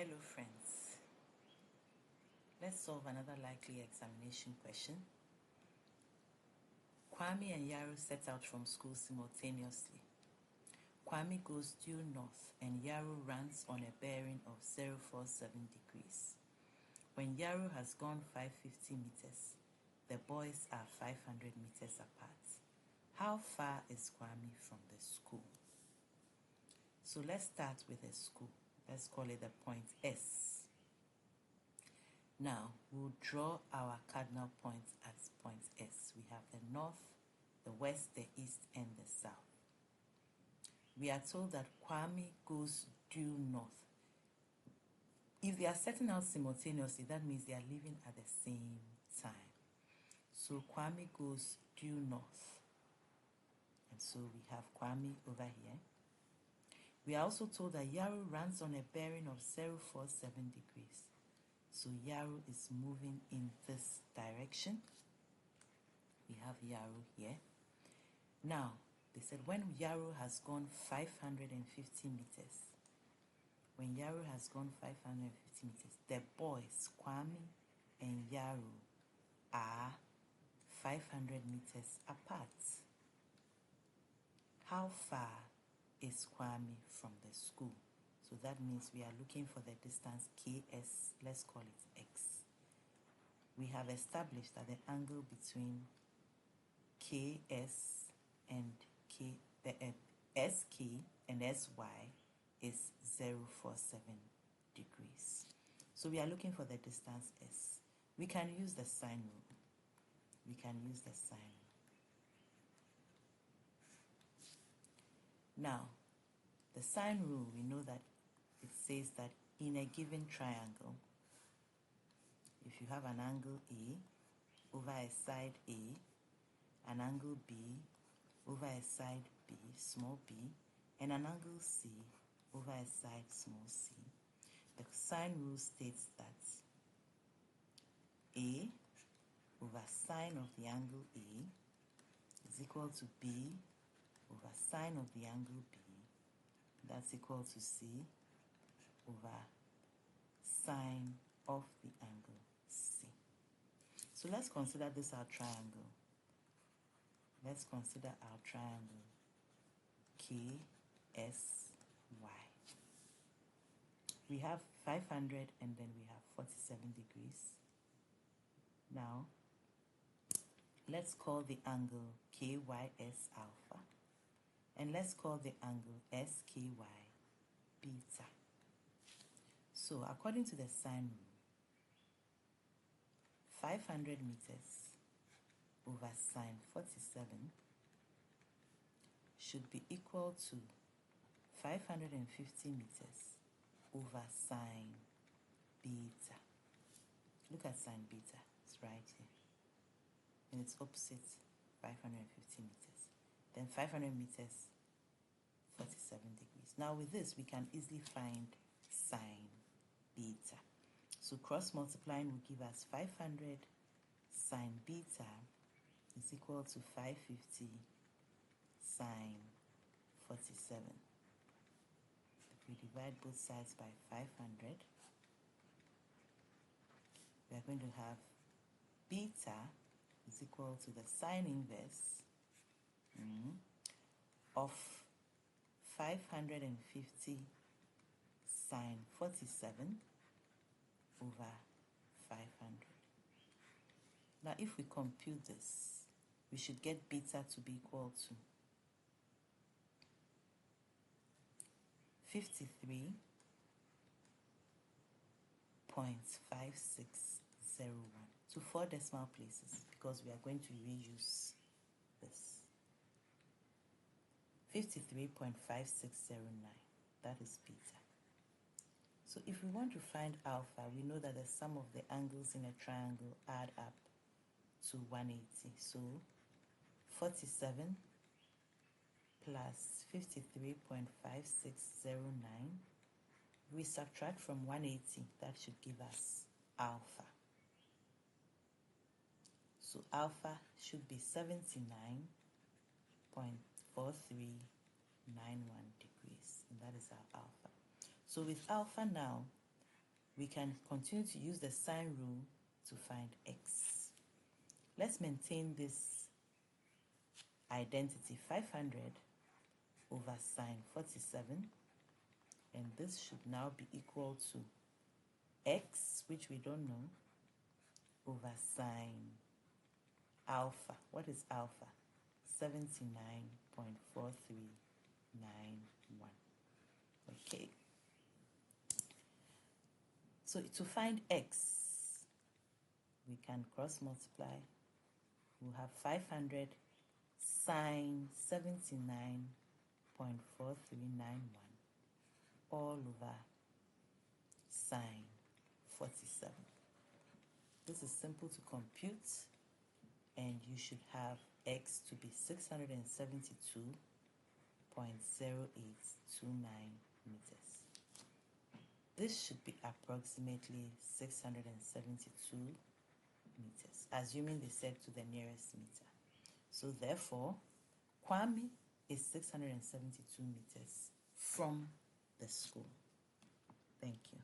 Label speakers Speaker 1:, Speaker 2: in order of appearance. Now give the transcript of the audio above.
Speaker 1: Hello friends, let's solve another likely examination question. Kwame and Yaro set out from school simultaneously. Kwame goes due north and Yaro runs on a bearing of 047 degrees. When Yaro has gone 550 meters, the boys are 500 meters apart. How far is Kwame from the school? So let's start with the school. Let's call it the point S. Now, we'll draw our cardinal points at point S. We have the north, the west, the east, and the south. We are told that Kwame goes due north. If they are setting out simultaneously, that means they are leaving at the same time. So Kwame goes due north. And so we have Kwame over here. We are also told that Yaro runs on a bearing of 047 degrees. So Yaro is moving in this direction. We have Yaro here. Now, they said when Yaro has gone 550 meters, when Yaro has gone 550 meters, the boys, Kwame and Yaro, are 500 meters apart. How far is Kwame from the school? So that means we are looking for the distance KS, let's call it X. We have established that the angle between KS and SK and SY is 047 degrees. So we are looking for the distance S. We can use the sine rule. Now, the sine rule, we know that it says that in a given triangle, if you have an angle A over a side A, an angle B over a side B, small b, and an angle C over a side small c, the sine rule states that A over sine of the angle A is equal to B over sine of the angle B. That's equal to C over sine of the angle C. So let's consider this our triangle. Let's consider our triangle KSY. We have 500 and then we have 47 degrees. Now, let's call the angle KYS alpha. And let's call the angle SKY beta. So according to the sine rule, 500 meters over sine 47 should be equal to 550 meters over sine beta. Look at sine beta, it's right here. And it's opposite 550 meters. Then 500 meters, 47 degrees. Now with this, we can easily find sine beta. So cross multiplying will give us 500 sine beta is equal to 550 sine 47. If we divide both sides by 500, we are going to have beta is equal to the sine inverse of 550 sine 47 over 500. Now if we compute this, we should get beta to be equal to 53.5601 to 4 decimal places because we are going to reuse this. 53.5609, that is beta. So if we want to find alpha, we know that the sum of the angles in a triangle add up to 180. So 47 plus 53.5609, we subtract from 180, that should give us alpha. So alpha should be 79.4391 degrees, and that is our alpha. So with alpha now, we can continue to use the sine rule to find x. Let's maintain this identity, 500 over sine 47, and this should now be equal to x, which we don't know, over sine alpha. What is alpha? 79.4391. Okay. So to find x, we can cross multiply. We'll have 500 sine 79.4391 all over sine 47. This is simple to compute, and you should have x to be 672.0829 meters. This should be approximately 672 meters, assuming they said to the nearest meter. So therefore, Kwame is 672 meters from the school. Thank you.